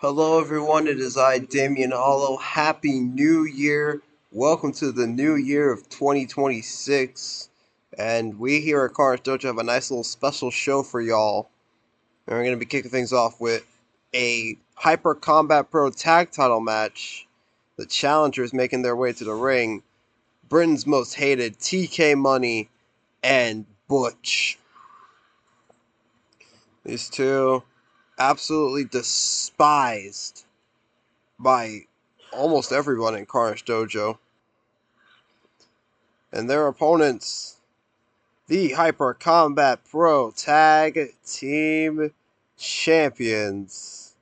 Hello, everyone. It is I, Damien Hollow. Happy New Year. Welcome to the new year of 2026. And we here at Carnage Dojo have a nice little special show for y'all. And we're going to be kicking things off with a Hyper Combat Pro tag title match. The challengers making their way to the ring. Britain's most hated TK Money and Butch. These two absolutely despised by almost everyone in Carnage Dojo. And their opponents, the Hyper Combat Pro Tag Team Champions,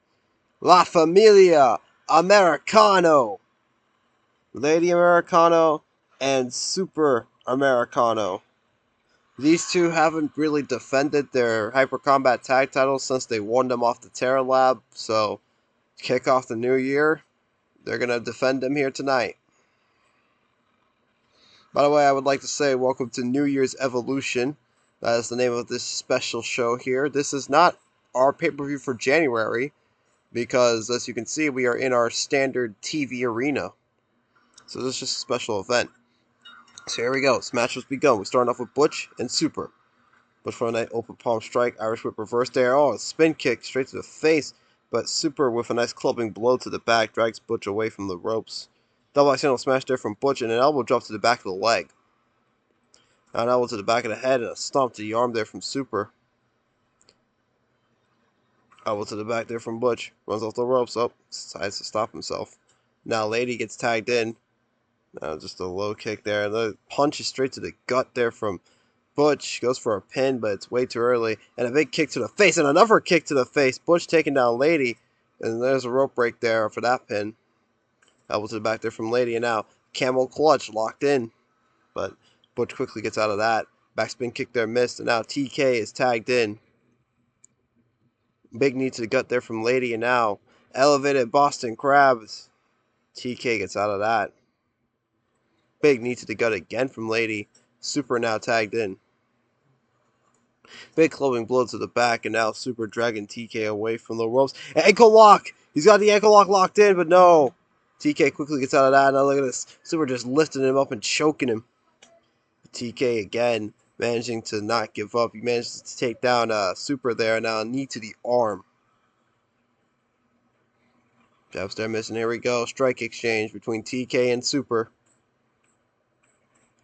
La Familia Americano, Lady Americano, and Super Americano. These two haven't really defended their Hyper Combat Tag titles since they won them off the Terra Lab, so to kick off the new year, they're going to defend them here tonight. By the way, I would like to say welcome to New Year's Evolution. That is the name of this special show here. This is not our pay-per-view for January, because as you can see, we are in our standard TV arena. So this is just a special event. So here we go. Smash has begun. We're starting off with Butch and Super. Butch for a nice open palm strike, Irish whip reverse there. Oh, a spin kick straight to the face. But Super with a nice clubbing blow to the back drags Butch away from the ropes. Double accidental smash there from Butch and an elbow drop to the back of the leg. Now an elbow to the back of the head and a stomp to the arm there from Super. Elbow to the back there from Butch. Runs off the ropes. Oh, decides to stop himself. Now Lady gets tagged in. Now just a low kick there. The punch is straight to the gut there from Butch. Goes for a pin, but it's way too early. And a big kick to the face and another kick to the face. Butch taking down Lady. And there's a rope break there for that pin. Elbow to the back there from Lady. And now camel clutch locked in. But Butch quickly gets out of that. Backspin kick there missed. And now TK is tagged in. Big knee to the gut there from Lady. And now elevated Boston Crabs. TK gets out of that. Big knee to the gut again from Lady. Super now tagged in. Big clubbing blow to the back, and now Super dragging TK away from the ropes. Ankle lock! He's got the ankle lock locked in, but no! TK quickly gets out of that. Now look at this. Super just lifting him up and choking him. TK again managing to not give up. He manages to take down Super there. Now knee to the arm. Jabs there missing. Here we go. Strike exchange between TK and Super.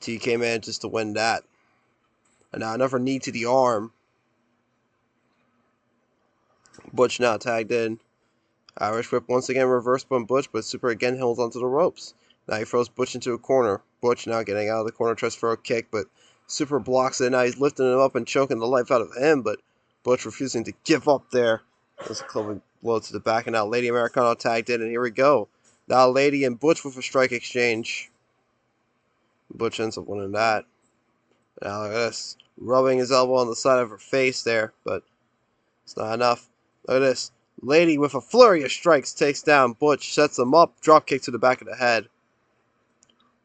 TK manages to win that. And now another knee to the arm. Butch now tagged in. Irish whip once again reversed by Butch, but Super again holds onto the ropes. Now he throws Butch into a corner. Butch now getting out of the corner, tries for a kick, but Super blocks it. Now he's lifting him up and choking the life out of him, but Butch refusing to give up there. There's a clubbing blow to the back, and now Lady Americano tagged in, and here we go. Now Lady and Butch with a strike exchange. Butch ends up winning that. Now look at this. Rubbing his elbow on the side of her face there, but it's not enough. Look at this. Lady with a flurry of strikes takes down Butch, sets him up, drop kick to the back of the head.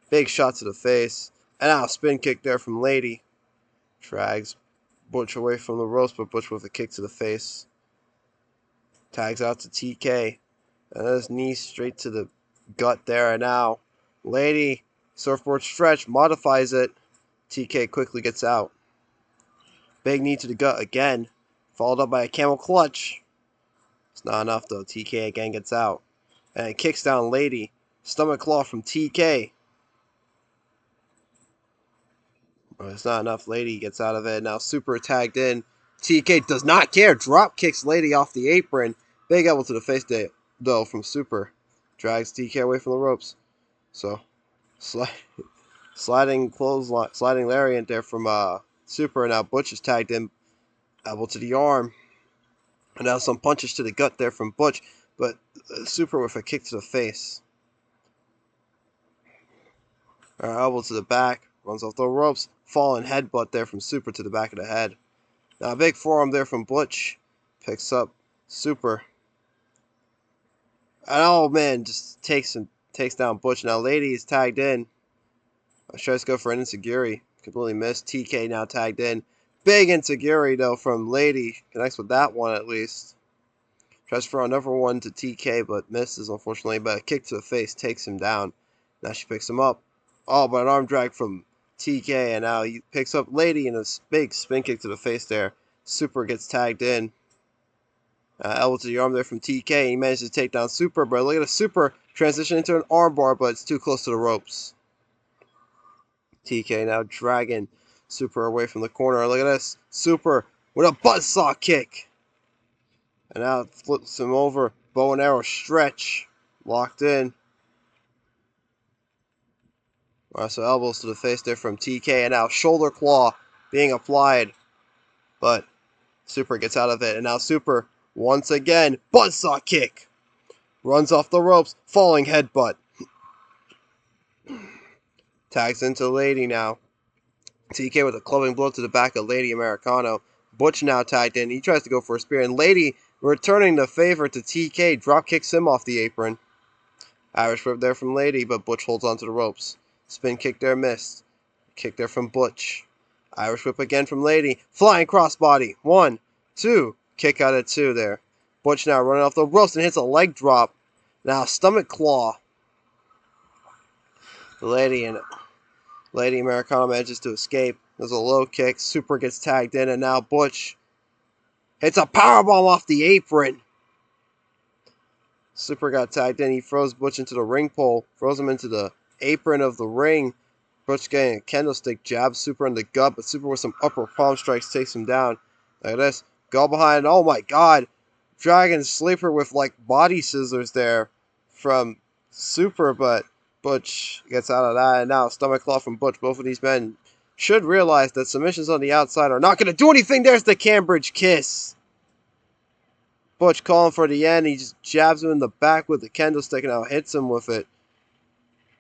Big shot to the face. And now a spin kick there from Lady. Drags Butch away from the ropes, but Butch with a kick to the face. Tags out to TK. And his knee straight to the gut there. And now Lady, surfboard stretch, modifies it. TK quickly gets out. Big knee to the gut again. Followed up by a camel clutch. It's not enough though. TK again gets out. And it kicks down Lady. Stomach claw from TK. But it's not enough. Lady gets out of it. Now Super tagged in. TK does not care. Drop kicks Lady off the apron. Big elbow to the face though from Super. Drags TK away from the ropes. So sliding clothesline, sliding lariat there from Super. And now Butch is tagged in. Elbow to the arm. And now some punches to the gut there from Butch, but Super with a kick to the face. Elbow to the back, runs off the ropes, falling headbutt there from Super to the back of the head. Now a big forearm there from Butch, picks up Super. And oh man, just takes down Butch. Now Lady is tagged in. Tries to go for an enziguri, completely missed. TK now tagged in. Big enziguri though from Lady, connects with that one at least. Tries to throw another one to TK, but misses, unfortunately. But a kick to the face takes him down. Now she picks him up. Oh, but an arm drag from TK, and now he picks up Lady in a big spin kick to the face there. Super gets tagged in. Elbow to the arm there from TK. He manages to take down Super, but look at the Super transition into an armbar, but it's too close to the ropes. TK now dragging Super away from the corner. Look at this. Super with a buzzsaw kick. And now it flips him over. Bow and arrow stretch. Locked in. Alright, so elbows to the face there from TK. And now shoulder claw being applied. But Super gets out of it. And now Super, once again, buzzsaw kick. Runs off the ropes. Falling headbutt. Tags into Lady now. TK with a clubbing blow to the back of Lady Americano. Butch now tagged in. He tries to go for a spear. And Lady, returning the favor to TK, drop kicks him off the apron. Irish whip there from Lady, but Butch holds onto the ropes. Spin kick there missed. Kick there from Butch. Irish whip again from Lady. Flying crossbody. 1, 2. Kick out at 2 there. Butch now running off the ropes and hits a leg drop. Now stomach claw. Lady Americano manages to escape. There's a low kick. Super gets tagged in, and now Butch hits a powerbomb off the apron. Super got tagged in. He throws Butch into the ring pole. Throws him into the apron of the ring. Butch getting a kendo stick, jabs Super in the gut, but Super with some upper palm strikes takes him down. Like this. Go behind. Oh my god. Dragon Sleeper with like body scissors there from Super, but Butch gets out of that. And now stomach claw from Butch. Both of these men should realize that submissions on the outside are not going to do anything. There's the Cambridge kiss. Butch calling for the end. He just jabs him in the back with the kendo stick and now hits him with it.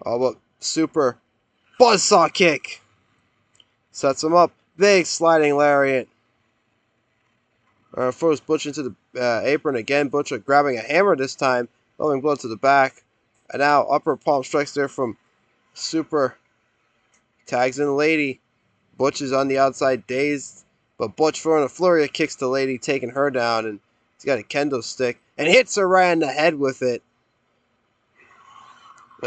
Oh, but Super buzzsaw kick. Sets him up. Big sliding lariat. Throws Butch into the apron again. Butch grabbing a hammer this time. Loving blow to the back. And now upper palm strikes there from Super. Tags in Lady. Butch is on the outside dazed. But Butch throwing a flurry of kicks to Lady, taking her down. And he's got a kendo stick. And hits her right in the head with it.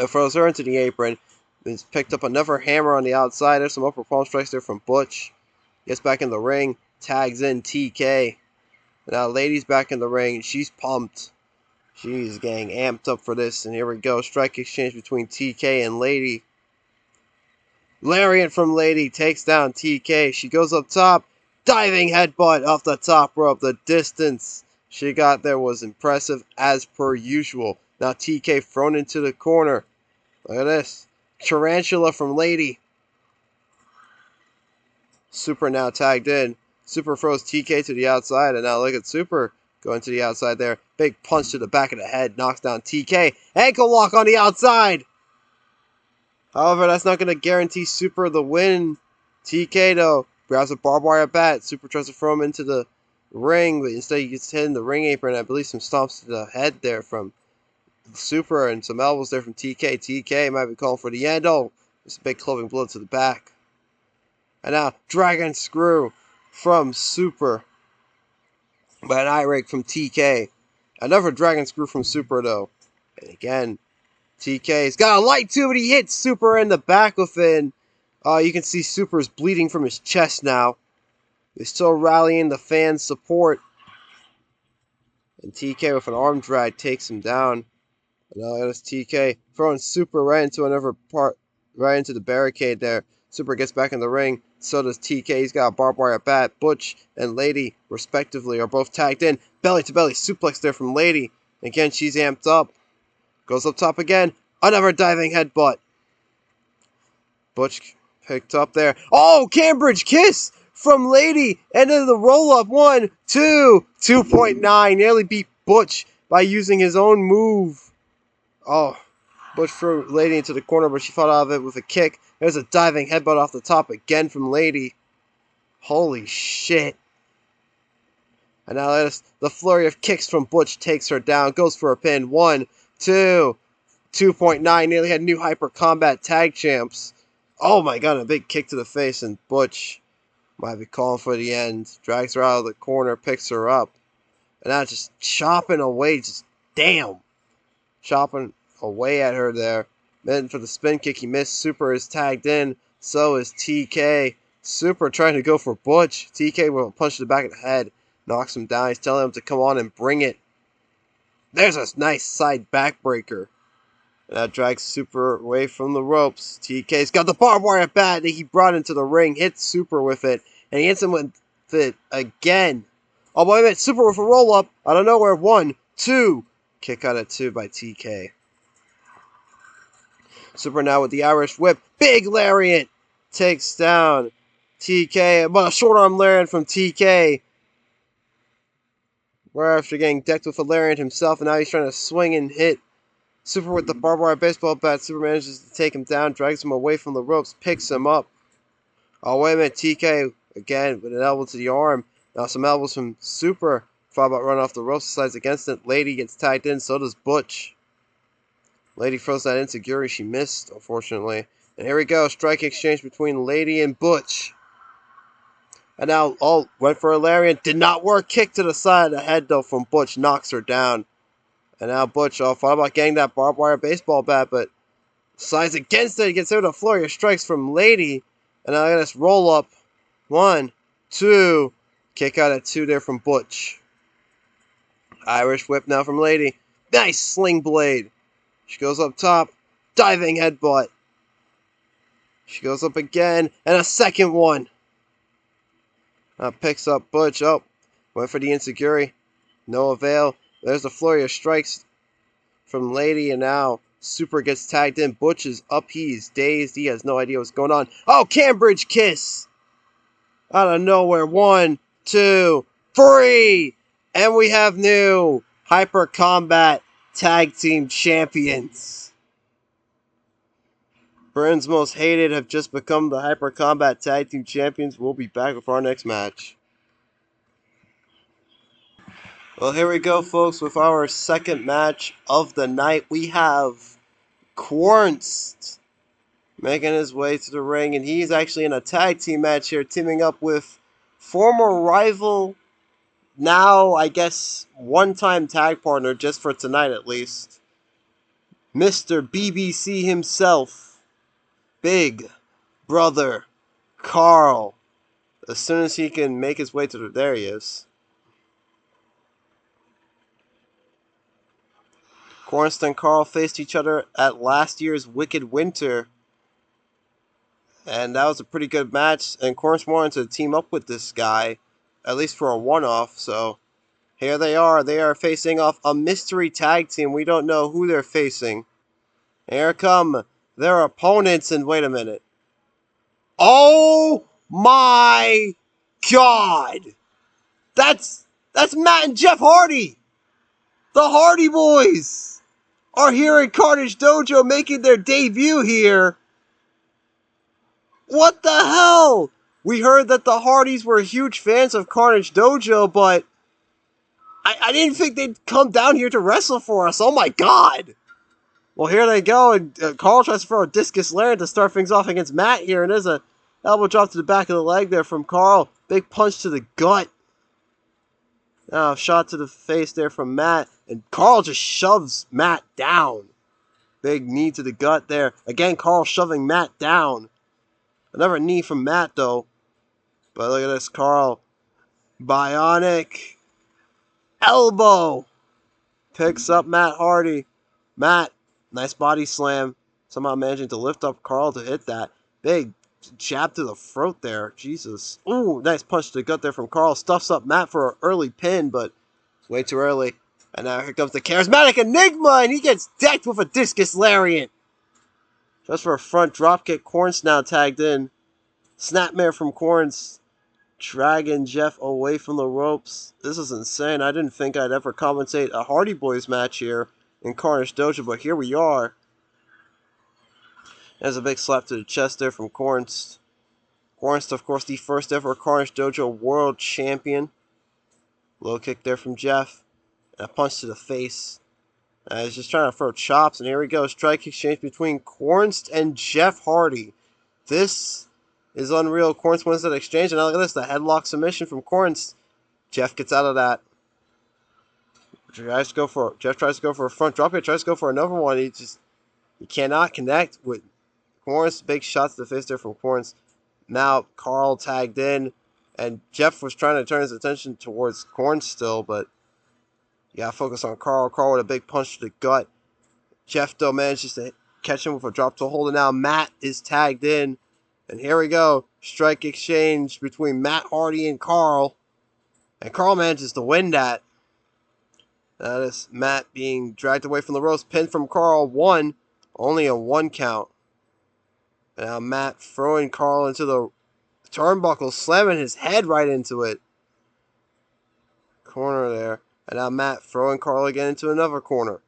Throws her into the apron. He's picked up another hammer on the outside. There's some upper palm strikes there from Butch. Gets back in the ring. Tags in TK. Now Lady's back in the ring. She's pumped. She's getting amped up for this. And here we go. Strike exchange between TK and Lady. Lariat from Lady takes down TK. She goes up top. Diving headbutt off the top rope. The distance she got there was impressive as per usual. Now TK thrown into the corner. Look at this. Tarantula from Lady. Super now tagged in. Super throws TK to the outside. And now look at Super going to the outside there. Big punch to the back of the head. Knocks down TK. Ankle lock on the outside. However, that's not going to guarantee Super the win. TK, though, grabs a barbed wire bat. Super tries to throw him into the ring, but instead he gets hit in the ring apron. I believe some stomps to the head there from Super and some elbows there from TK. TK might be calling for the end. Oh, there's a big clubbing blow to the back. And now, Dragon Screw from Super. But an eye rake from TK. Another Dragon Screw from Super, though. And again, TK's got a light too, but he hits Super in the back with it. You can see Super's bleeding from his chest now. He's still rallying the fans' support. And TK with an arm drag takes him down. And now there's TK throwing Super right into another part, right into the barricade there. Super gets back in the ring. So does TK. He's got a barbed wire bat. Butch and Lady, respectively, are both tagged in. Belly to belly suplex there from Lady. Again, she's amped up. Goes up top again. Another diving headbutt. Butch picked up there. Oh, Cambridge kiss from Lady. And then the roll up. 1, 2, 2.9. Nearly beat Butch by using his own move. Oh, Butch threw Lady into the corner, but she fought out of it with a kick. There's a diving headbutt off the top again from Lady. Holy shit. And now the flurry of kicks from Butch takes her down. Goes for a pin. 1, 2, 2.9. Nearly had new Hyper Combat Tag Champs. Oh my god, a big kick to the face, and Butch might be calling for the end. Drags her out of the corner, picks her up. And now just chopping away. Just damn. Chopping away at her there. Then for the spin kick, he missed. Super is tagged in. So is TK. Super trying to go for Butch. TK with a punch to the back of the head. Knocks him down. He's telling him to come on and bring it. There's a nice side backbreaker. And that drags Super away from the ropes. TK's got the barbed wire bat that he brought into the ring. Hits Super with it. And he hits him with it again. Oh, wait a minute. Super with a roll-up out of nowhere. 1, 2. Kick out at 2 by TK. Super now with the Irish whip. Big lariat. Takes down TK. But a short arm lariat from TK. Right after getting decked with a lariat himself. And now he's trying to swing and hit Super with the barbed wire baseball bat. Super manages to take him down. Drags him away from the ropes. Picks him up. Oh, wait a minute. TK again with an elbow to the arm. Now some elbows from Super. Thought about running off the ropes. Slides against it. Lady gets tagged in. So does Butch. Lady throws that insecurity. She missed, unfortunately. And here we go. Strike exchange between Lady and Butch. And now, went for a lariat. Did not work. Kick to the side of the head, though, from Butch. Knocks her down. And now Butch thought about getting that barbed wire baseball bat, but slides against it. He gets hit with a flurry of strikes from Lady. And now this roll up. 1, 2. Kick out at 2 there from Butch. Irish whip now from Lady. Nice sling blade. She goes up top. Diving headbutt. She goes up again. And a second one. Now picks up Butch. Oh, went for the insecurity. No avail. There's a flurry of strikes from Lady. And now Super gets tagged in. Butch is up. He's dazed. He has no idea what's going on. Oh, Cambridge kiss. Out of nowhere. 1, 2, 3. And we have new Hyper Combat Tag Team Champions. Britain's Most Hated have just become the Hyper Combat Tag Team Champions. We'll be back with our next match. Well, here we go, folks, with our second match of the night. We have Qwernst making his way to the ring, and he's actually in a tag team match here, teaming up with former rival, now, I guess, one-time tag partner, just for tonight at least, Mr. BBC himself, Big Brother Carl. As soon as he can make his way to the... There he is. Qwernst and Carl faced each other at last year's Wicked Winter. And that was a pretty good match. And Qwernst wanted to team up with this guy, at least for a one-off. So here they are. They are facing off a mystery tag team. We don't know who they're facing. Here come their opponents. And wait a minute. Oh my God! That's Matt and Jeff Hardy! The Hardy Boys are here in Carnage Dojo making their debut here. What the hell? We heard that the Hardys were huge fans of Carnage Dojo, but I didn't think they'd come down here to wrestle for us. Oh my God. Well, here they go, and Carl tries to throw a discus lariat to start things off against Matt here, and there's a elbow drop to the back of the leg there from Carl. Big punch to the gut. Now, shot to the face there from Matt, and Carl just shoves Matt down. Big knee to the gut there. Again, Carl shoving Matt down. Another knee from Matt, though. But look at this, Carl. Bionic elbow. Picks up Matt Hardy. Matt, nice body slam. Somehow managing to lift up Carl to hit that. Big jab to the throat there. Jesus. Ooh, nice punch to the gut there from Carl. Stuffs up Matt for an early pin, but way too early. And now here comes the charismatic Enigma, and he gets decked with a discus lariat. Just for a front dropkick. Qwernst now tagged in. Snapmare from Qwernst. Dragging Jeff away from the ropes. This is insane. I didn't think I'd ever commentate a Hardy Boys match here in Carnage Dojo, but here we are. There's a big slap to the chest there from Qwernst. Qwernst, of course, the first ever Carnage Dojo World Champion. Low kick there from Jeff. And a punch to the face. He's just trying to throw chops, and here we go. Strike exchange between Qwernst and Jeff Hardy. This is unreal. Qwernst wins that exchange, and now look at this. The headlock submission from Qwernst. Jeff gets out of that. Jeff tries to go for a front dropkick, tries to go for another one. He cannot connect with Qwernst. Big shots to the face there from Qwernst. Now Carl tagged in, and Jeff was trying to turn his attention towards Qwernst still, but you gotta focus on Carl. Carl with a big punch to the gut. Jeff though manages to catch him with a drop to hold, and now Matt is tagged in. And here we go. Strike exchange between Matt Hardy and Carl. And Carl manages to win that. That is Matt being dragged away from the ropes. Pinned from Carl. One. Only a 1 count. And now Matt throwing Carl into the turnbuckle. Slamming his head right into it. Corner there. And now Matt throwing Carl again into another corner.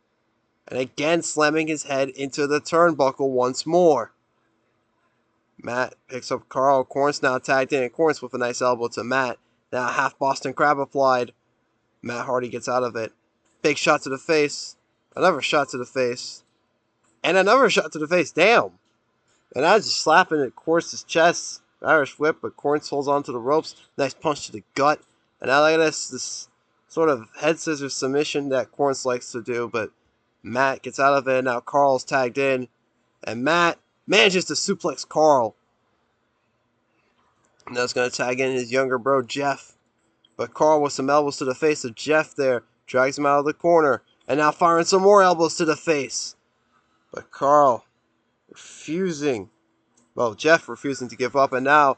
And again slamming his head into the turnbuckle once more. Matt picks up Carl. Qwernst now tagged in. And Qwernst with a nice elbow to Matt. Now half Boston Crab applied. Matt Hardy gets out of it. Big shot to the face. Another shot to the face. And another shot to the face. Damn. And I was just slapping at Qwernst's chest. Irish whip, but Qwernst holds on to the ropes. Nice punch to the gut. And now look at this sort of head scissors submission that Qwernst likes to do. But Matt gets out of it. Now Carl's tagged in. And Matt manages to suplex Carl. Now he's going to tag in his younger bro, Jeff. But Carl with some elbows to the face of Jeff there. Drags him out of the corner. And now firing some more elbows to the face. But Carl refusing. Well, Jeff refusing to give up. And now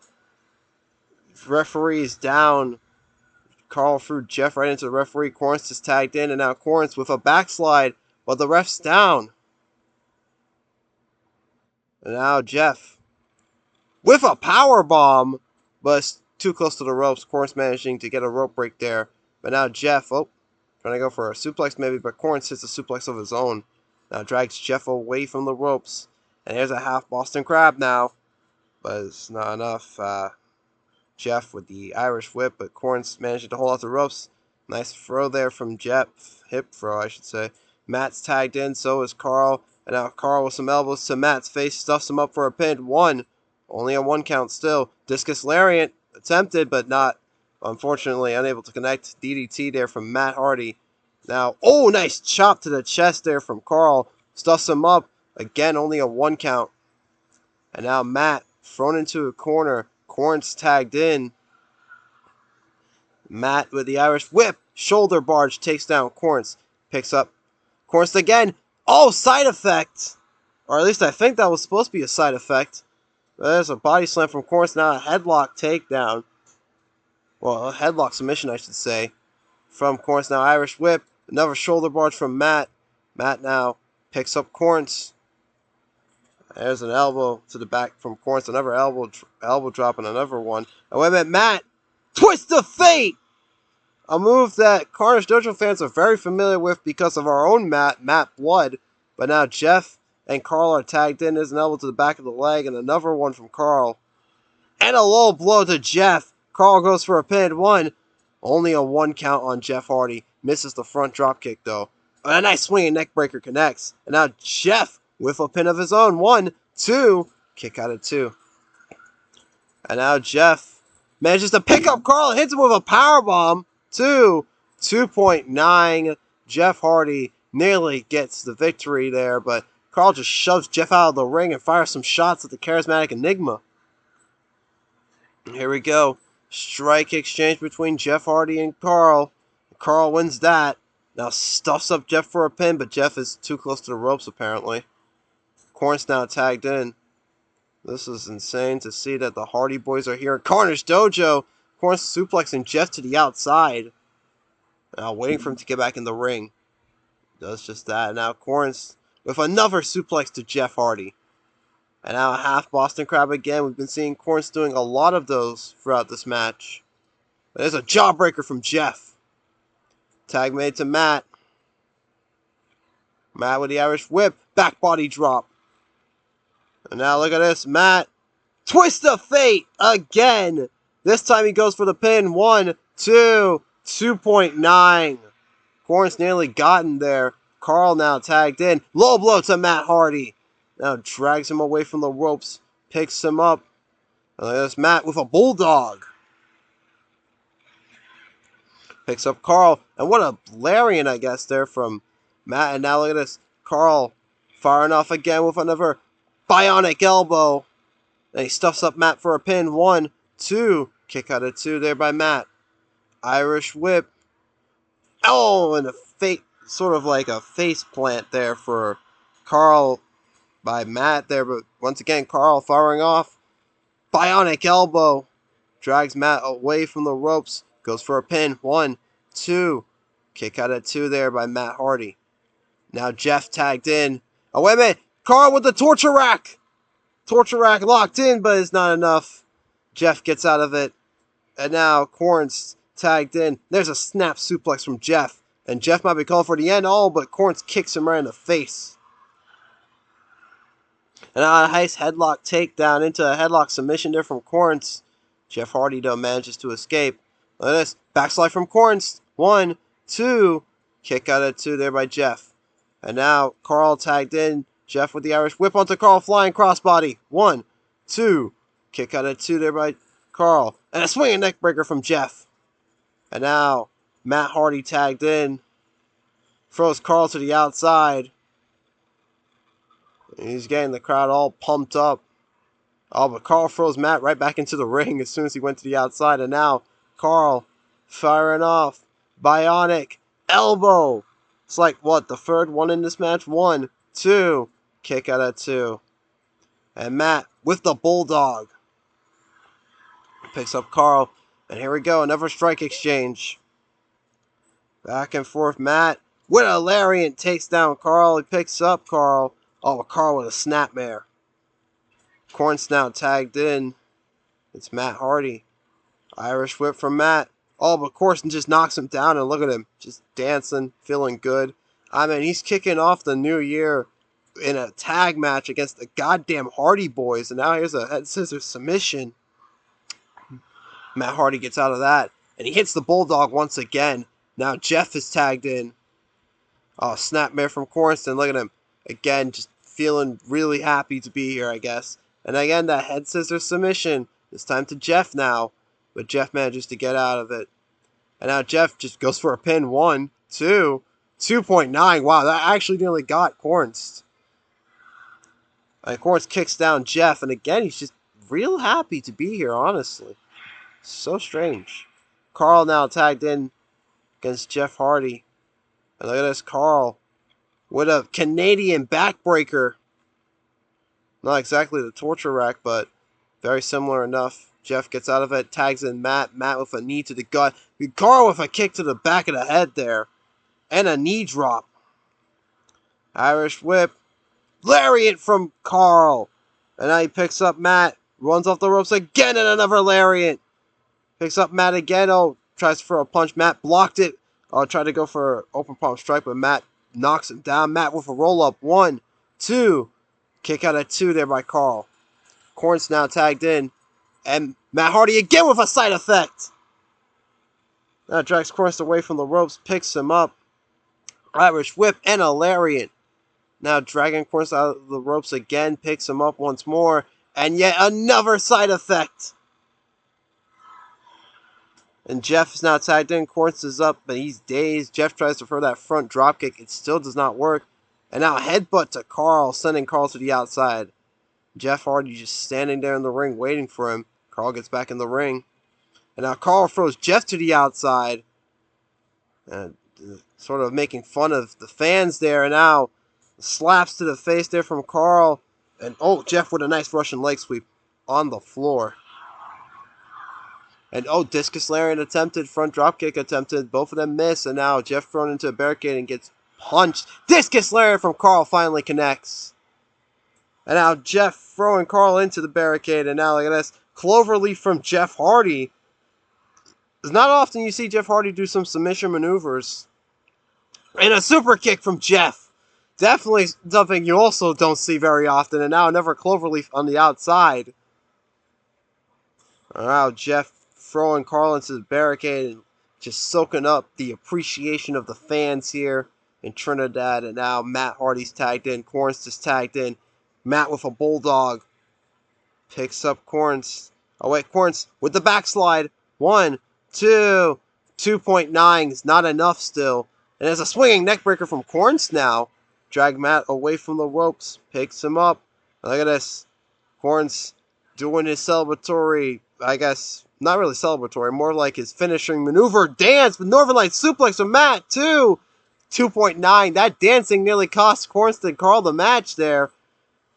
referee's down. Carl threw Jeff right into the referee. Qwernst is tagged in. And now Qwernst with a backslide. But the ref's down. And now Jeff with a power bomb. But it's too close to the ropes. Qwernst managing to get a rope break there. But now Jeff, trying to go for a suplex maybe. But Qwernst hits a suplex of his own. Now drags Jeff away from the ropes. And here's a half Boston Crab now. But it's not enough. Jeff with the Irish whip. But Qwernst managing to hold out the ropes. Nice throw there from Jeff. Hip throw, I should say. Matt's tagged in. So is Carl. And now Carl with some elbows to Matt's face. Stuffs him up for a pin. 1. Only a 1 count still. Discus Lariat attempted, but not. Unfortunately, unable to connect. DDT there from Matt Hardy. Now, nice chop to the chest there from Carl. Stuffs him up. Again, only a 1 count. And now Matt thrown into a corner. Qwernst tagged in. Matt with the Irish whip. Shoulder barge takes down Qwernst. Picks up Qwernst again. Side effect. Or at least I think that was supposed to be a side effect. There's a body slam from Qwernst. Now a headlock takedown. Well, a headlock submission, I should say. From Qwernst. Now Irish whip. Another shoulder barge from Matt. Matt now picks up Qwernst. There's an elbow to the back from Qwernst. Another elbow drop and another one. And wait a minute, Matt. Twist of Fate! A move that Carnage Dojo fans are very familiar with because of our own Matt Blood. But now Jeff and Carl are tagged in. There's an elbow to the back of the leg and another one from Carl. And a low blow to Jeff. Carl goes for a pin. 1. Only a 1 count on Jeff Hardy. Misses the front dropkick though. A nice swinging neck breaker connects. And now Jeff with a pin of his own. 1, 2. Kick out of 2. And now Jeff manages to pick up Carl and hits him with a powerbomb. 2. 2.9. Jeff Hardy nearly gets the victory there, but Carl just shoves Jeff out of the ring and fires some shots at the charismatic Enigma. Here we go. Strike exchange between Jeff Hardy and Carl. Carl wins that. Now stuffs up Jeff for a pin, but Jeff is too close to the ropes apparently. Qwernst now tagged in. This is insane to see that the Hardy Boys are here. Carnage Dojo. Qwernst suplexing Jeff to the outside. Now waiting for him to get back in the ring. Does just that. Now Qwernst with another suplex to Jeff Hardy. And now a half Boston Crab again. We've been seeing Qwernst doing a lot of those throughout this match. But there's a jawbreaker from Jeff. Tag made to Matt. Matt with the Irish whip. Back body drop. And now look at this. Matt. Twist of Fate again. This time he goes for the pin. 1, 2, 2.9. Qwernst nearly gotten there. Carl now tagged in. Low blow to Matt Hardy. Now drags him away from the ropes. Picks him up. And there's Matt with a bulldog. Picks up Carl, and what a lariat, I guess, there from Matt. And now look at this. Carl firing off again with another bionic elbow. And he stuffs up Matt for a pin. 1, 2. Kick out of 2 there by Matt. Irish whip. Oh, and a fake, sort of like a face plant there for Carl by Matt there. But once again, Carl firing off. Bionic elbow. Drags Matt away from the ropes. Goes for a pin. 1, 2. Kick out of 2 there by Matt Hardy. Now Jeff tagged in. Oh, wait a minute. Carl with the torture rack. Torture rack locked in, but it's not enough. Jeff gets out of it. And now Qwernst tagged in. There's a snap suplex from Jeff. And Jeff might be calling for the end. Oh, but Qwernst kicks him right in the face. And a nice headlock takedown into a headlock submission there from Qwernst. Jeff Hardy, though, manages to escape. Look at this. Backslide from Qwernst. 1, 2. Kick out of 2 there by Jeff. And now Carl tagged in. Jeff with the Irish whip onto Carl. Flying crossbody. 1, 2. Kick out of 2 there by Carl. And a swinging neckbreaker from Jeff. And now Matt Hardy tagged in. Throws Carl to the outside. And he's getting the crowd all pumped up. Oh, but Carl throws Matt right back into the ring as soon as he went to the outside. And now Carl firing off. Bionic elbow. It's like, what, the third one in this match? 1, 2. Kick out of 2. And Matt with the bulldog. Picks up Carl. And here we go. Another strike exchange. Back and forth. Matt with a lariat takes down Carl. He picks up Carl. Oh, Carl with a snapmare. Qwernst now tagged in. It's Matt Hardy. Irish whip from Matt. Oh, but Qwernst just knocks him down, and look at him. Just dancing, feeling good. I mean, he's kicking off the new year in a tag match against the goddamn Hardy Boys, and now here's a head scissors submission. Matt Hardy gets out of that, and he hits the Bulldog once again. Now Jeff is tagged in. Oh, snapmare from Qwernst, and look at him. Again, just feeling really happy to be here, I guess. And again, that head scissors submission. It's time to Jeff now. But Jeff manages to get out of it. And now Jeff just goes for a pin. 1, 2, 2.9. Wow, that actually nearly got Qwernst. And Qwernst kicks down Jeff. And again, he's just real happy to be here, honestly. So strange. Carl now tagged in against Jeff Hardy. And look at this, Carl with a Canadian backbreaker. Not exactly the torture rack, but very similar enough. Jeff gets out of it, tags in Matt. Matt with a knee to the gut. Carl with a kick to the back of the head there. And a knee drop. Irish whip. Lariat from Carl. And now he picks up Matt. Runs off the ropes again and another lariat. Picks up Matt again. Oh, tries for a punch. Matt blocked it. Oh, tried to go for an open palm strike, but Matt knocks him down. Matt with a roll up. 1, 2. Kick out of 2 there by Carl. Qwernst now tagged in. And Matt Hardy again with a side effect. Now drags Qwernst away from the ropes. Picks him up. Irish whip and a lariat. Now dragging Qwernst out of the ropes again. Picks him up once more. And yet another side effect. And Jeff is now tagged in. Qwernst is up, but he's dazed. Jeff tries to throw that front dropkick. It still does not work. And now a headbutt to Carl, sending Carl to the outside. Jeff Hardy just standing there in the ring waiting for him. Carl gets back in the ring. And now Carl throws Jeff to the outside. And sort of making fun of the fans there. And now slaps to the face there from Carl. And oh, Jeff with a nice Russian leg sweep on the floor. And oh, discus lariat attempted, front dropkick attempted. Both of them miss. And now Jeff thrown into a barricade and gets punched. Discus lariat from Carl finally connects. And now Jeff throwing Carl into the barricade. And now look at this. Cloverleaf from Jeff Hardy. It's not often you see Jeff Hardy do some submission maneuvers. And a super kick from Jeff. Definitely something you also don't see very often. And now another Cloverleaf on the outside. And now Jeff throwing Carl into the barricade and just soaking up the appreciation of the fans here in Trinidad. And now Matt Hardy's tagged in. Qwernst is tagged in. Matt with a bulldog. Picks up Qwernst. Oh wait, Qwernst with the backslide. 1, 2. 2.9 is not enough still. And there's a swinging neckbreaker from Qwernst now. Drag Matt away from the ropes. Picks him up. Look at this. Qwernst doing his celebratory, I guess, not really celebratory, more like his finishing maneuver dance with Northern Light suplex from Matt, too. 2.9. That dancing nearly cost Qwernst and Carl the match there.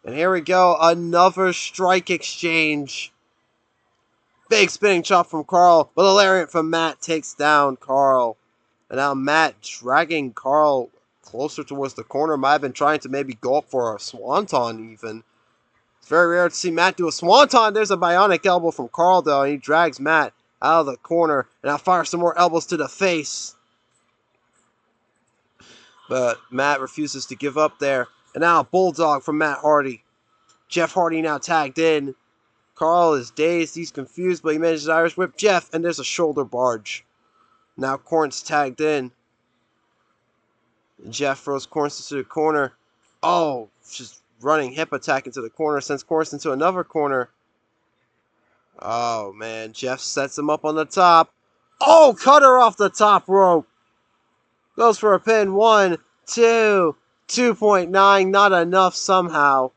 And here we go. Another strike exchange. Big spinning chop from Carl, but a lariat from Matt takes down Carl. And now Matt dragging Carl closer towards the corner. Might have been trying to maybe go up for a swanton even. It's very rare to see Matt do a swanton. There's a bionic elbow from Carl though, and he drags Matt out of the corner. And now fires some more elbows to the face. But Matt refuses to give up there. And now a bulldog from Matt Hardy. Jeff Hardy now tagged in. Carl is dazed, he's confused, but he manages to Irish whip Jeff, and there's a shoulder barge. Now Qwernst tagged in. Jeff throws Qwernst into the corner. Oh, just running hip attack into the corner, sends Qwernst into another corner. Oh, man, Jeff sets him up on the top. Oh, cutter off the top rope. Goes for a pin. 1, 2, 2.9, not enough somehow.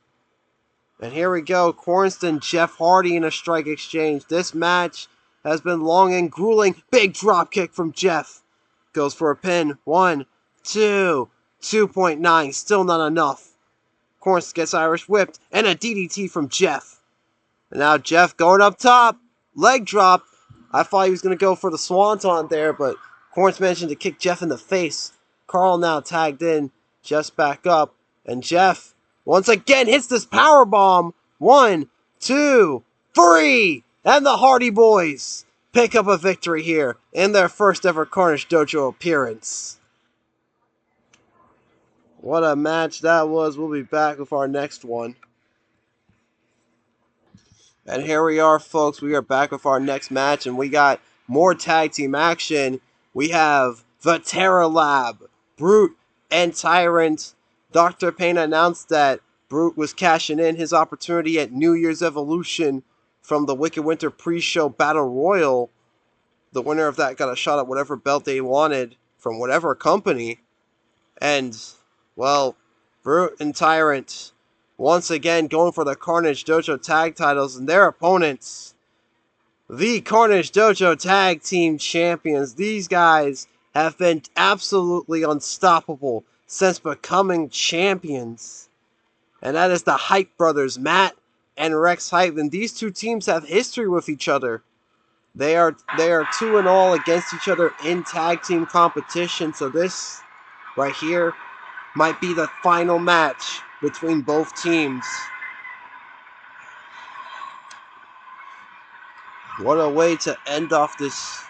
And here we go, Qwernst and Jeff Hardy in a strike exchange. This match has been long and grueling. Big drop kick from Jeff. Goes for a pin. 1, 2, 2.9. Still not enough. Qwernst gets Irish whipped. And a DDT from Jeff. And now Jeff going up top. Leg drop. I thought he was going to go for the swanton there, but Qwernst managed to kick Jeff in the face. Carl now tagged in. Jeff's back up. And Jeff once again hits this power bomb. 1, 2, 3. And the Hardy Boys pick up a victory here in their first ever Carnage Dojo appearance. What a match that was. We'll be back with our next one. And here we are, folks. We are back with our next match, and we got more tag team action. We have the Terror Lab, Brute and Tyrant. Dr. Payne announced that Brute was cashing in his opportunity at New Year's Evolution from the Wicked Winter pre-show Battle Royal. The winner of that got a shot at whatever belt they wanted from whatever company. And, well, Brute and Tyrant once again going for the Carnage Dojo tag titles, and their opponents, the Carnage Dojo Tag Team Champions. These guys have been absolutely unstoppable since becoming champions. And that is the Hype Brothers, Matt and Rex Hype. And these two teams have history with each other. They are 2-0 against each other in tag team competition. So this right here might be the final match between both teams. What a way to end off this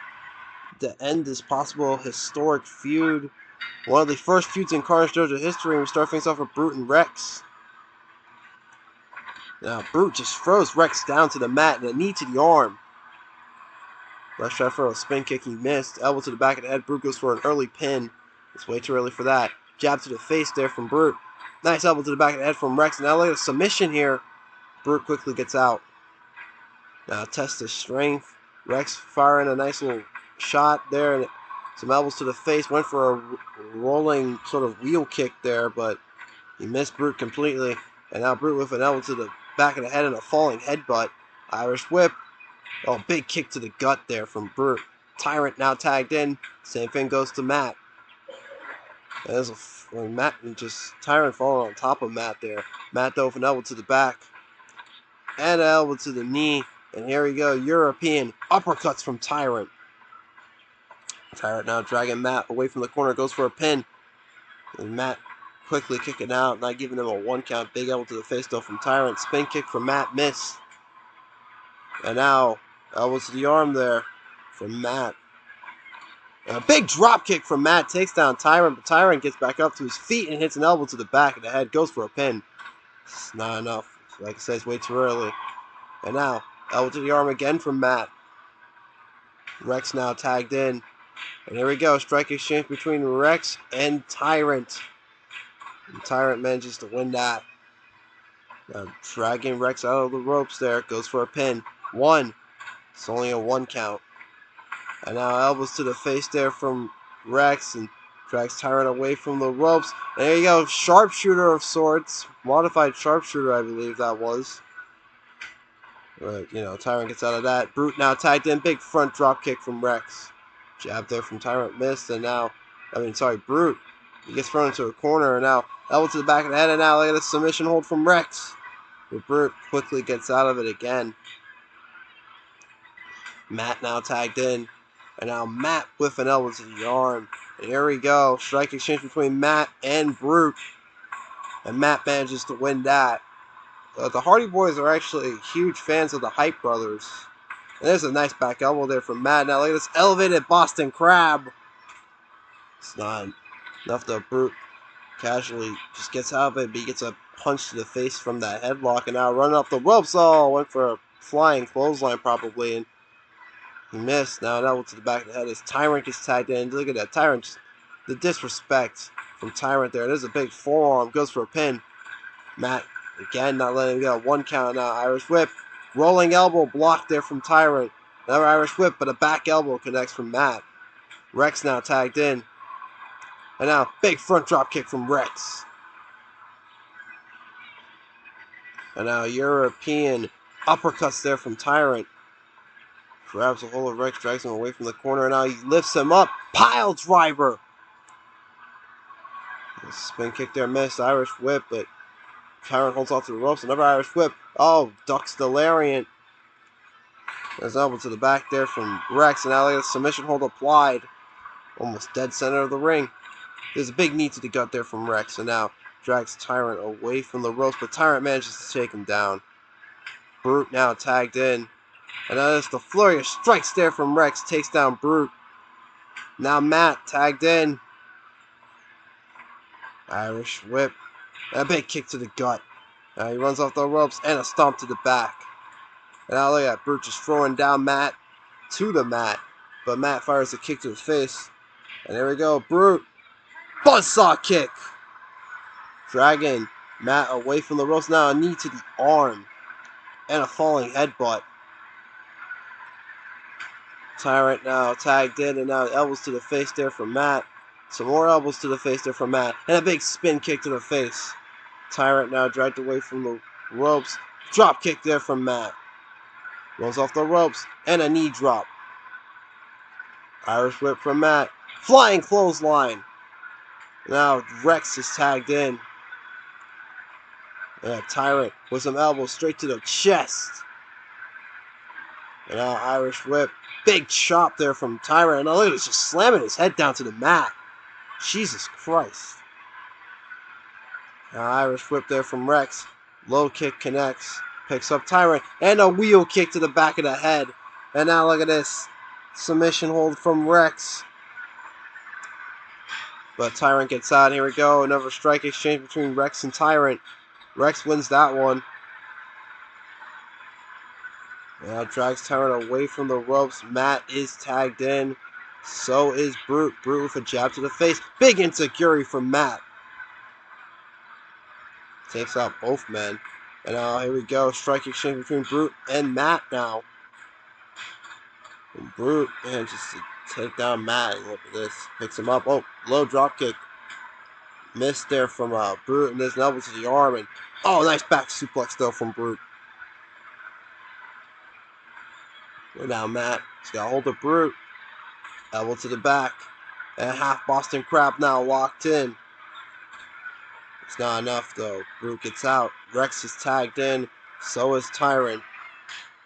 possible historic feud. One of the first feuds in Carnage Dojo history, and we start things off with Brute and Rex. Now, Brute just throws Rex down to the mat and a knee to the arm. Let's try for a spin kick, he missed. Elbow to the back of the head, Brute goes for an early pin. It's way too early for that. Jab to the face there from Brute. Nice elbow to the back of the head from Rex. Now look at a submission here. Brute quickly gets out. Now test his strength. Rex firing a nice little shot there. And some elbows to the face. Went for a rolling sort of wheel kick there, but he missed Brute completely. And now Brute with an elbow to the back of the head and a falling headbutt. Irish whip. Oh, big kick to the gut there from Brute. Tyrant now tagged in. Same thing goes to Matt. And there's Matt and just Tyrant falling on top of Matt there. Matt dove an elbow to the back. And an elbow to the knee. And here we go. European uppercuts from Tyrant. Tyrant now dragging Matt away from the corner. Goes for a pin. And Matt quickly kicking out. Not giving him a 1 count. Big elbow to the face though from Tyrant. Spin kick from Matt. Miss. And now elbow to the arm there from Matt. And a big drop kick from Matt takes down Tyrant, but Tyrant gets back up to his feet and hits an elbow to the back of the head. Goes for a pin. It's not enough. Like I said, it's way too early. And now, elbow to the arm again from Matt. Rex now tagged in. And here we go. Strike exchange between Rex and Tyrant. And Tyrant manages to win that. Now, dragging Rex out of the ropes there. Goes for a pin. 1. It's only a 1 count. And now elbows to the face there from Rex and drags Tyrant away from the ropes. And there you go, sharpshooter of sorts. Modified sharpshooter, I believe that was. But, Tyrant gets out of that. Brute now tagged in. Big front drop kick from Rex. Jab there from Tyrant missed. And now, Brute. He gets thrown into a corner. And now elbow to the back of the head. And now look at the submission hold from Rex. But Brute quickly gets out of it again. Matt now tagged in. And now Matt with an elbow to the arm. And here we go. Strike exchange between Matt and Brute. And Matt manages to win that. The Hardy Boys are actually huge fans of the Hype Brothers. And there's a nice back elbow there from Matt. Now look at this elevated Boston Crab. It's not enough to Brute casually just gets out of it, but he gets a punch to the face from that headlock. And now running up the ropes. Oh, went for a flying clothesline probably. And he missed. Now an elbow to the back of the head as Tyrant gets tagged in. Look at that. Tyrant, the disrespect from Tyrant there. There's a big forearm. Goes for a pin. Matt, again, not letting him get a 1 count now. Irish whip. Rolling elbow blocked there from Tyrant. Another Irish whip, but a back elbow connects from Matt. Rex now tagged in. And now, big front drop kick from Rex. And now, European uppercuts there from Tyrant. Grabs a hold of Rex, drags him away from the corner, and now he lifts him up. Pile driver! Spin kick there, missed. Irish whip, but Tyrant holds off to the ropes. Another Irish whip. Oh, ducks the lariat. There's an elbow to the back there from Rex, and now look at the submission hold applied. Almost dead center of the ring. There's a big knee to the gut there from Rex, and now drags Tyrant away from the ropes, but Tyrant manages to take him down. Brute now tagged in. And now there's the flurry of strikes there from Rex, takes down Brute. Now Matt tagged in. Irish whip. And a big kick to the gut. Now he runs off the ropes and a stomp to the back. And now look at Brute just throwing down Matt to the mat. But Matt fires a kick to the face. And there we go. Brute. Buzzsaw kick. Dragging Matt away from the ropes. Now a knee to the arm. And a falling headbutt. Tyrant now tagged in. And now elbows to the face there from Matt. Some more elbows to the face there from Matt. And a big spin kick to the face. Tyrant now dragged away from the ropes. Drop kick there from Matt. Rolls off the ropes. And a knee drop. Irish whip from Matt. Flying clothesline. Now Rex is tagged in. And Tyrant with some elbows straight to the chest. And now Irish whip. Big chop there from Tyrant. And now look at this, just slamming his head down to the mat. Jesus Christ. Now Irish whip there from Rex. Low kick connects. Picks up Tyrant. And a wheel kick to the back of the head. And now look at this. Submission hold from Rex. But Tyrant gets out. Here we go. Another strike exchange between Rex and Tyrant. Rex wins that one. Now drags Tyrant away from the ropes. Matt is tagged in. So is Brute. Brute with a jab to the face. Big insecurity from Matt. Takes out both men. And now here we go. Strike exchange between Brute and Matt now. And Brute, man, just to take down Matt. And look at this. Picks him up. Oh, low drop kick. Missed there from Brute. And there's an elbow to the arm. And oh, nice back suplex though from Brute. And now Matt has got hold of Brute. Elbow to the back. And a half Boston Crab now locked in. It's not enough though. Brute gets out. Rex is tagged in. So is Tyrant.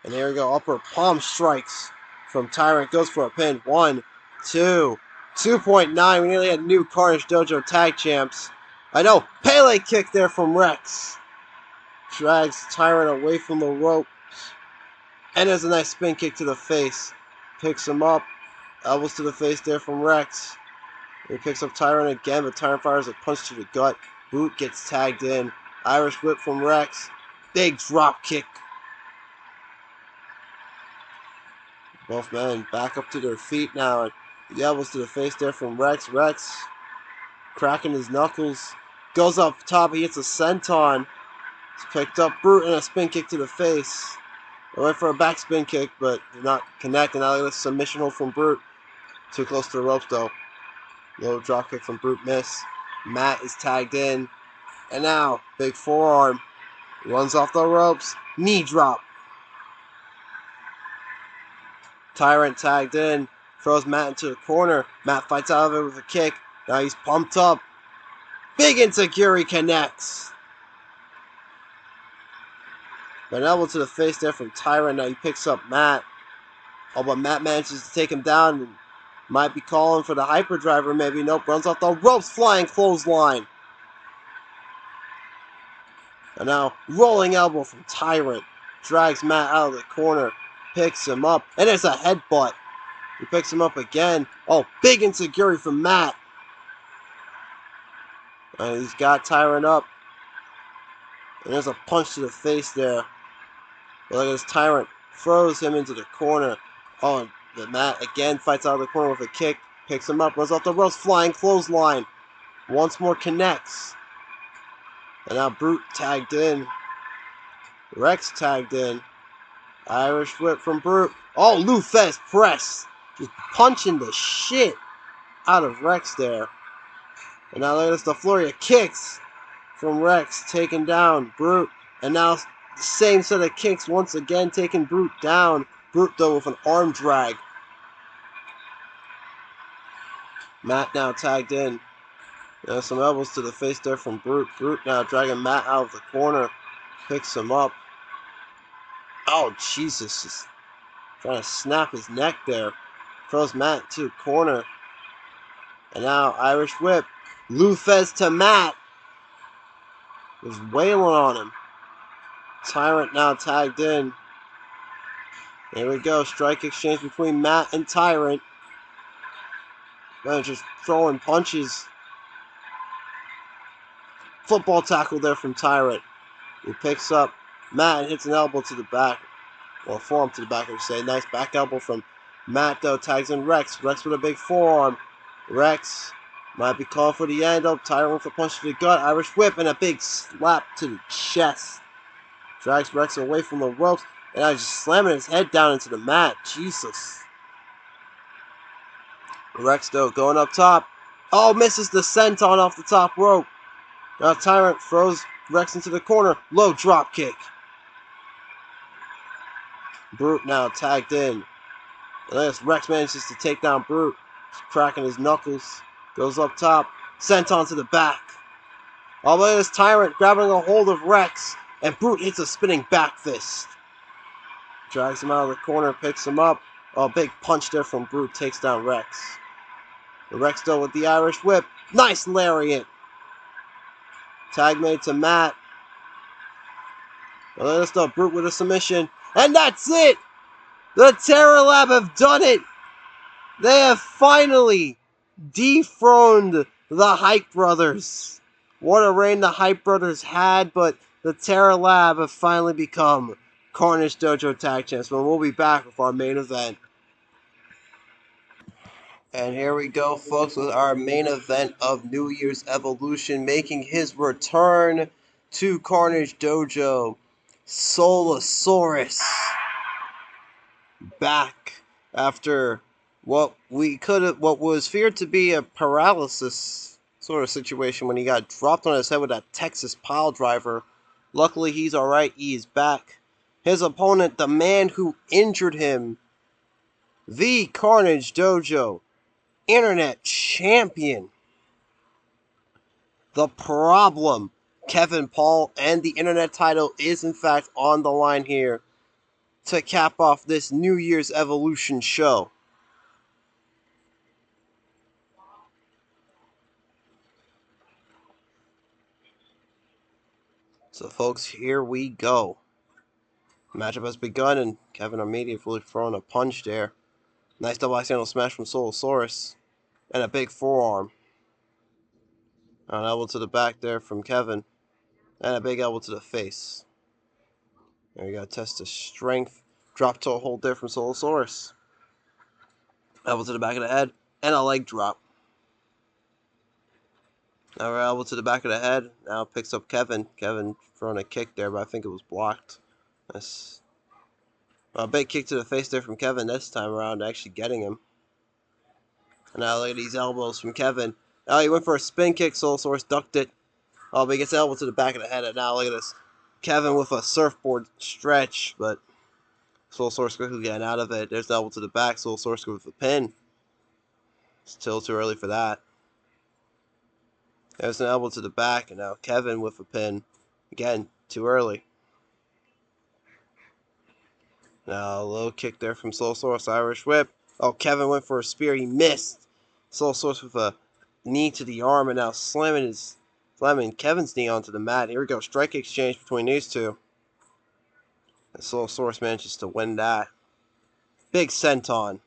And here we go. Upper palm strikes from Tyrant. Goes for a pin. 1, 2. 2.9. We nearly had new Carnage Dojo tag champs. I know. Pele kick there from Rex. Drags Tyrant away from the ropes. And there's a nice spin kick to the face. Picks him up. Elbows to the face there from Rex. He picks up Tyrant again, but Tyrant fires a punch to the gut. Brute gets tagged in. Irish whip from Rex. Big drop kick. Both men back up to their feet now. And the elbows to the face there from Rex. Rex cracking his knuckles. Goes up top. He hits a senton. It's picked up. Brute and a spin kick to the face. They went for a back spin kick, but did not connect. And now look at the submission hold from Brute. Too close to the ropes, though. Low drop kick from Brute, miss. Matt is tagged in. And now, big forearm. Runs off the ropes. Knee drop. Tyrant tagged in. Throws Matt into the corner. Matt fights out of it with a kick. Now he's pumped up. Big Enziguri connects. An elbow to the face there from Tyrant. Now he picks up Matt. Oh, but Matt manages to take him down. And might be calling for the hyperdriver, maybe. Nope, runs off the ropes. Flying clothesline. And now, rolling elbow from Tyrant. Drags Matt out of the corner. Picks him up. And there's a headbutt. He picks him up again. Oh, big Enziguri from Matt. And he's got Tyrant up. And there's a punch to the face there. But look at this, Tyrant throws him into the corner. Oh, and the Matt again fights out of the corner with a kick. Picks him up, runs off the ropes, flying clothesline. Once more connects. And now Brute tagged in. Rex tagged in. Irish whip from Brute. Oh, L.F.A press. Just punching the shit out of Rex there. And now look at this, the flurry of kicks from Rex, taking down Brute. And now the same set of kicks once again, taking Brute down. Brute, though, with an arm drag. Matt now tagged in. There's some elbows to the face there from Brute. Brute now dragging Matt out of the corner. Picks him up. Oh, Jesus. Just trying to snap his neck there. Throws Matt to the corner. And now Irish whip. L.F.A to Matt. Is wailing on him. Tyrant now tagged in. There we go. Strike exchange between Matt and Tyrant. Man, just throwing punches. Football tackle there from Tyrant. He picks up Matt and hits an elbow to the back. Or forearm to the back, I would say. Nice back elbow from Matt, though. Tags in Rex. Rex with a big forearm. Rex might be calling for the end. Oh, Tyrant with a punch to the gut. Irish whip and a big slap to the chest. Drags Rex away from the ropes. And now just slamming his head down into the mat. Jesus. Rex, though, going up top. Oh, misses the senton off the top rope. Now Tyrant throws Rex into the corner. Low drop kick. Brute now tagged in. And Rex manages to take down Brute. He's cracking his knuckles. Goes up top. Senton to the back. All the way this Tyrant grabbing a hold of Rex. And Brute hits a spinning back fist. Drags him out of the corner. Picks him up. Oh, big punch there from Brute. Takes down Rex. The Rex still with the Irish whip. Nice lariat. Tag made to Matt. And then still Brute with a submission. And that's it! The Terror Lab have done it! They have finally dethroned the Hype Brothers. What a reign the Hype Brothers had, but the Terror Lab have finally become Carnage Dojo Tag Champs. But we'll be back with our main event. And here we go, folks, with our main event of New Year's Evolution, making his return to Carnage Dojo. Soulasarus, back after what was feared to be a paralysis sort of situation when he got dropped on his head with that Texas pile driver. Luckily, he's alright. He is back. His opponent, the man who injured him, the Carnage Dojo Internet Champion, the Problem, Kevin Paul, and the Internet title is in fact on the line here to cap off this New Year's Evolution show. So folks, here we go. Matchup has begun, and Kevin immediately throwing a punch there. Nice double axe handle smash from Soulasarus. And a big forearm. An elbow to the back there from Kevin. And a big elbow to the face. There you go, test of strength. Drop toe hold there from Soulasarus. Elbow to the back of the head. And a leg drop. Now we're elbow to the back of the head. Now picks up Kevin. Kevin throwing a kick there, but I think it was blocked. Nice. A big kick to the face there from Kevin this time around, actually getting him. And now look at these elbows from Kevin. Now he went for a spin kick. Soulasarus ducked it. Oh, but he gets an elbow to the back of the head. And now look at this. Kevin with a surfboard stretch, but Soulasarus quickly getting out of it. There's the elbow to the back. Soulasarus with a pin. Still too early for that. There's an elbow to the back, and now Kevin with a pin. Again, too early. Now a low kick there from Soulasarus. Irish whip. Oh, Kevin went for a spear. He missed. Soulasarus with a knee to the arm, and now slamming Kevin's knee onto the mat. Here we go. Strike exchange between these two. And Soulasarus manages to win that. Big senton.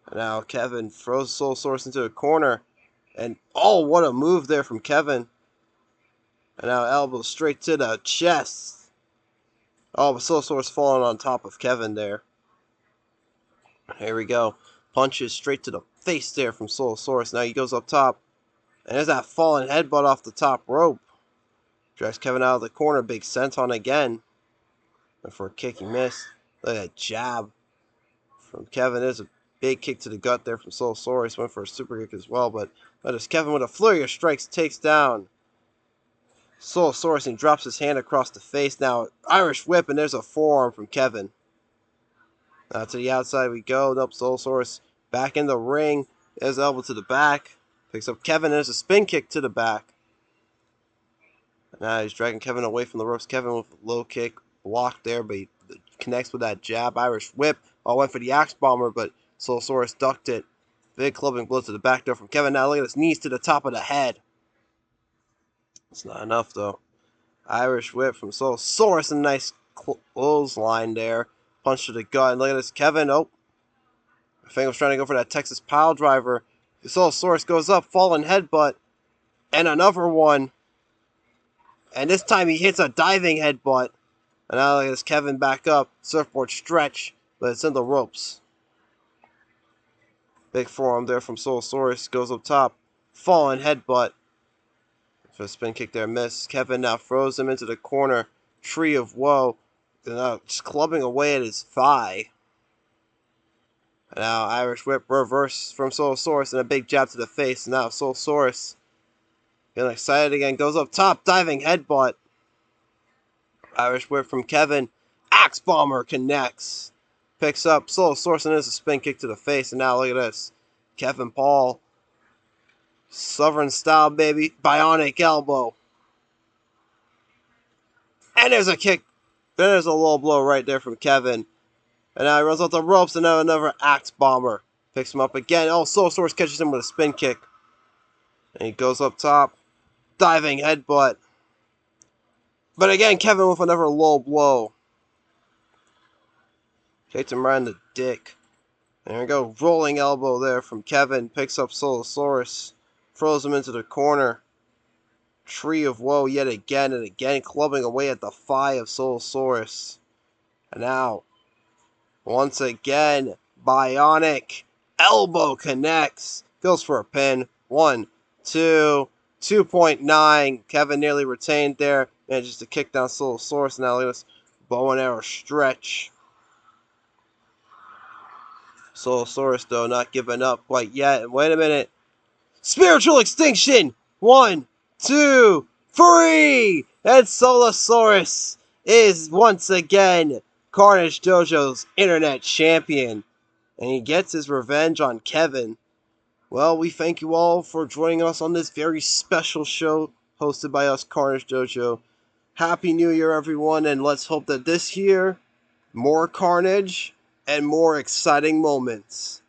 And now Kevin throws Soulasarus into a corner. And oh, what a move there from Kevin. And now elbow straight to the chest. Oh, but Soulasarus falling on top of Kevin there. Here we go. Punches straight to the face there from Soulasarus. Now he goes up top. And there's that falling headbutt off the top rope. Drags Kevin out of the corner. Big senton again. And for a kick, he missed. Look at that jab from Kevin. There's a big kick to the gut there from Soulasarus. Went for a super kick as well. But notice Kevin with a flurry of strikes takes down Soulasarus and drops his hand across the face. Now Irish whip, and there's a forearm from Kevin. Now to the outside we go. Nope, Soulasarus back in the ring. There's the elbow to the back. Picks up Kevin. There's a spin kick to the back. And now he's dragging Kevin away from the ropes. Kevin with a low kick blocked there, but he connects with that jab. Irish whip. Oh, went for the axe bomber, but Soulasarus ducked it. Big clubbing blow to the back door from Kevin. Now look at his knees to the top of the head. It's not enough though. Irish whip from Soulasarus. A nice clothesline there. Punch to the gut. And look at this. Kevin. Oh. I think I was trying to go for that Texas pile driver. Soulasarus goes up. Falling headbutt. And another one. And this time he hits a diving headbutt. And now look at this. Kevin back up. Surfboard stretch. But it's in the ropes. Big forearm there from Soulasarus. Goes up top. Falling headbutt. For a spin kick there, miss. Kevin now throws him into the corner. Tree of woe. And now just clubbing away at his thigh. And now Irish whip reverse from Soulasarus and a big jab to the face. And now Soulasarus getting excited again. Goes up top. Diving headbutt. Irish whip from Kevin. Axe bomber connects. Picks up Soulasarus and there's a spin kick to the face. And now look at this. Kevin Paul. Southern style, baby. Bionic elbow. And there's a kick. There's a low blow right there from Kevin. And now he runs off the ropes. And now another axe bomber. Picks him up again. Oh, Soulasarus catches him with a spin kick. And he goes up top. Diving headbutt. But again, Kevin with another low blow. Takes him right in the dick. There we go. Rolling elbow there from Kevin. Picks up Soulasarus. Throws him into the corner. Tree of woe yet again and again. Clubbing away at the thigh of Soulasarus. And now, once again, Bionic elbow connects. Goes for a pin. 1, 2, 2.9. Kevin nearly retained there. Manages to kick down Soulasarus. Now look at this bow and arrow stretch. Soulasarus, though, not giving up quite yet. And wait a minute. Spiritual extinction! 1, 2, 3! And Soulasarus is once again Carnage Dojo's internet champion. And he gets his revenge on Kevin. Well, we thank you all for joining us on this very special show hosted by us, Carnage Dojo. Happy New Year, everyone, and let's hope that this year, more carnage and more exciting moments.